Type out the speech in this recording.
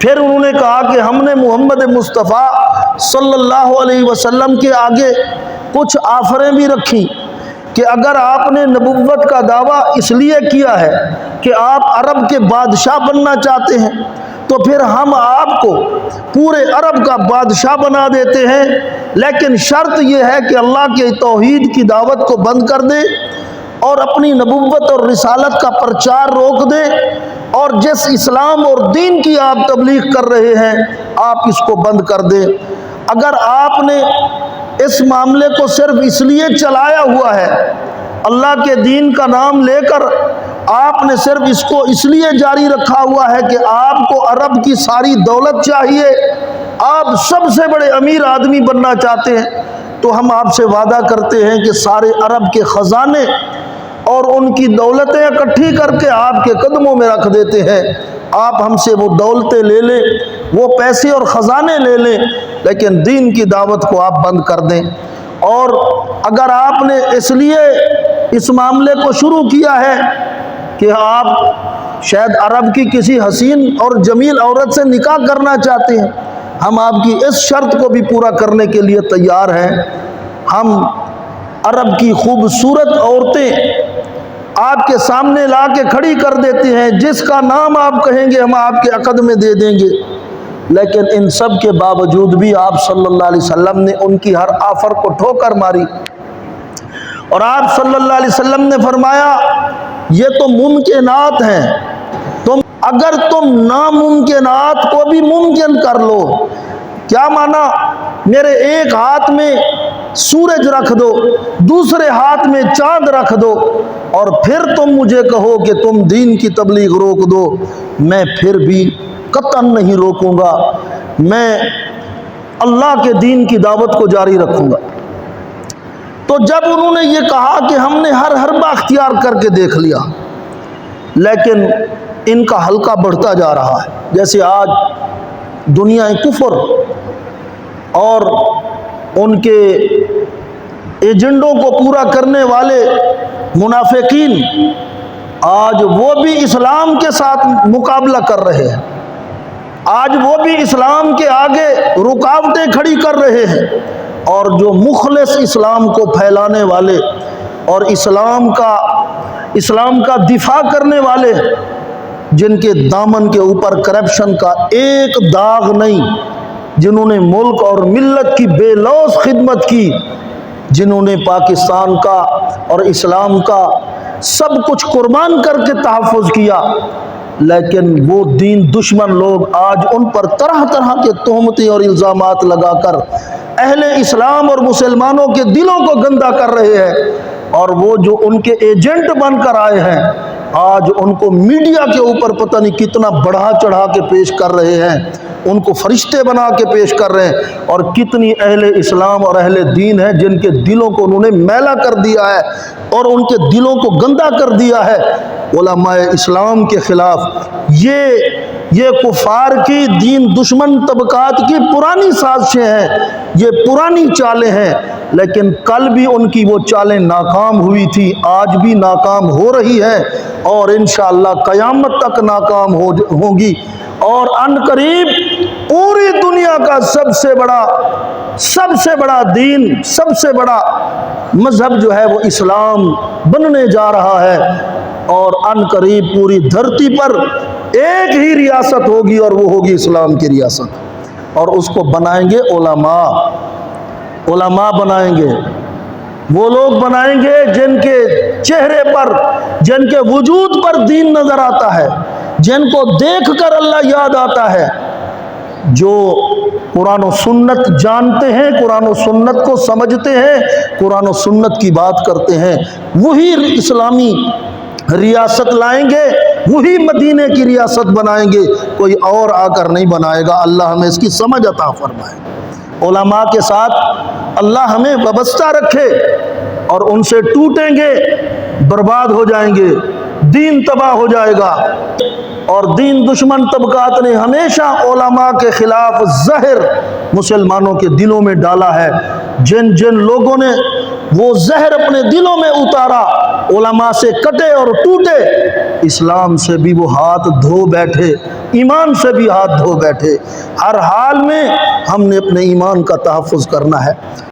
پھر انہوں نے کہا کہ ہم نے محمد مصطفیٰ صلی اللہ علیہ وسلم کے آگے کچھ آفریں بھی رکھی کہ اگر آپ نے نبوت کا دعویٰ اس لیے کیا ہے کہ آپ عرب کے بادشاہ بننا چاہتے ہیں تو پھر ہم آپ کو پورے عرب کا بادشاہ بنا دیتے ہیں، لیکن شرط یہ ہے کہ اللہ کے توحید کی دعوت کو بند کر دے اور اپنی نبوت اور رسالت کا پرچار روک دے، اور جس اسلام اور دین کی آپ تبلیغ کر رہے ہیں آپ اس کو بند کر دیں۔ اگر آپ نے اس معاملے کو صرف اس لیے چلایا ہوا ہے، اللہ کے دین کا نام لے کر آپ نے صرف اس کو اس لیے جاری رکھا ہوا ہے کہ آپ کو عرب کی ساری دولت چاہیے، آپ سب سے بڑے امیر آدمی بننا چاہتے ہیں، تو ہم آپ سے وعدہ کرتے ہیں کہ سارے عرب کے خزانے اور ان کی دولتیں اکٹھی کر کے آپ کے قدموں میں رکھ دیتے ہیں، آپ ہم سے وہ دولتیں لے لیں، وہ پیسے اور خزانے لے لیں، لیکن دین کی دعوت کو آپ بند کر دیں۔ اور اگر آپ نے اس لیے اس معاملے کو شروع کیا ہے کہ آپ شاید عرب کی کسی حسین اور جمیل عورت سے نکاح کرنا چاہتے ہیں، ہم آپ کی اس شرط کو بھی پورا کرنے کے لیے تیار ہیں۔ ہم عرب کی خوبصورت عورتیں آپ کے سامنے لا کے کھڑی کر دیتے ہیں، جس کا نام آپ کہیں گے ہم آپ کے عقد میں دے دیں گے، لیکن ان سب کے باوجود بھی آپ صلی اللہ علیہ وسلم نے ان کی ہر آفر کو ٹھوکر ماری، اور آپ صلی اللہ علیہ وسلم نے فرمایا یہ تو ممکنات ہیں، اگر تم ناممکنات کو بھی ممکن کر لو، کیا مانا؟ میرے ایک ہاتھ میں سورج رکھ دو، دوسرے ہاتھ میں چاند رکھ دو، اور پھر تم مجھے کہو کہ تم دین کی تبلیغ روک دو، میں پھر بھی قطعاً نہیں روکوں گا، میں اللہ کے دین کی دعوت کو جاری رکھوں گا۔ تو جب انہوں نے یہ کہا کہ ہم نے ہر حربہ اختیار کر کے دیکھ لیا، لیکن ان کا حلقہ بڑھتا جا رہا ہے، جیسے آج دنیا کفر اور ان کے ایجنڈوں کو پورا کرنے والے منافقین آج وہ بھی اسلام کے ساتھ مقابلہ کر رہے ہیں، آج وہ بھی اسلام کے آگے رکاوٹیں کھڑی کر رہے ہیں، اور جو مخلص اسلام کو پھیلانے والے اور اسلام کا دفاع کرنے والے، جن کے دامن کے اوپر کرپشن کا ایک داغ نہیں، جنہوں نے ملک اور ملت کی بے لوث خدمت کی، جنہوں نے پاکستان کا اور اسلام کا سب کچھ قربان کر کے تحفظ کیا، لیکن وہ دین دشمن لوگ آج ان پر طرح طرح کے تہمتیں اور الزامات لگا کر اہل اسلام اور مسلمانوں کے دلوں کو گندا کر رہے ہیں، اور وہ جو ان کے ایجنٹ بن کر آئے ہیں آج ان کو میڈیا کے اوپر پتہ نہیں کتنا بڑھا چڑھا کے پیش کر رہے ہیں، ان کو فرشتے بنا کے پیش کر رہے ہیں، اور کتنی اہل اسلام اور اہل دین ہیں جن کے دلوں کو انہوں نے میلا کر دیا ہے اور ان کے دلوں کو گندا کر دیا ہے۔ علماء اسلام کے خلاف یہ کفار کی دین دشمن طبقات کی پرانی سازشیں ہیں، یہ پرانی چالیں ہیں، لیکن کل بھی ان کی وہ چالیں ناکام ہوئی تھی، آج بھی ناکام ہو رہی ہیں، اور انشاءاللہ قیامت تک ناکام ہوں گی، اور ان قریب پوری دنیا کا سب سے بڑا دین، سب سے بڑا مذہب جو ہے وہ اسلام بننے جا رہا ہے، اور ان قریب پوری دھرتی پر ایک ہی ریاست ہوگی، اور وہ ہوگی اسلام کی ریاست، اور اس کو بنائیں گے علماء بنائیں گے، وہ لوگ بنائیں گے جن کے چہرے پر، جن کے وجود پر دین نظر آتا ہے، جن کو دیکھ کر اللہ یاد آتا ہے، جو قرآن و سنت جانتے ہیں، قرآن و سنت کو سمجھتے ہیں، قرآن و سنت کی بات کرتے ہیں، وہی اسلامی ریاست لائیں گے، وہی مدینے کی ریاست بنائیں گے، کوئی اور آ کر نہیں بنائے گا۔ اللہ ہمیں اس کی سمجھ عطا فرمائے، علماء کے ساتھ اللہ ہمیں وابستہ رکھے، اور ان سے ٹوٹیں گے برباد ہو جائیں گے، دین تباہ ہو جائے گا۔ اور دین دشمن طبقات نے ہمیشہ علماء کے خلاف زہر مسلمانوں کے دلوں میں ڈالا ہے، جن لوگوں نے وہ زہر اپنے دلوں میں اتارا، علماء سے کٹے اور ٹوٹے، اسلام سے بھی وہ ہاتھ دھو بیٹھے، ایمان سے بھی ہاتھ دھو بیٹھے۔ ہر حال میں ہم نے اپنے ایمان کا تحفظ کرنا ہے۔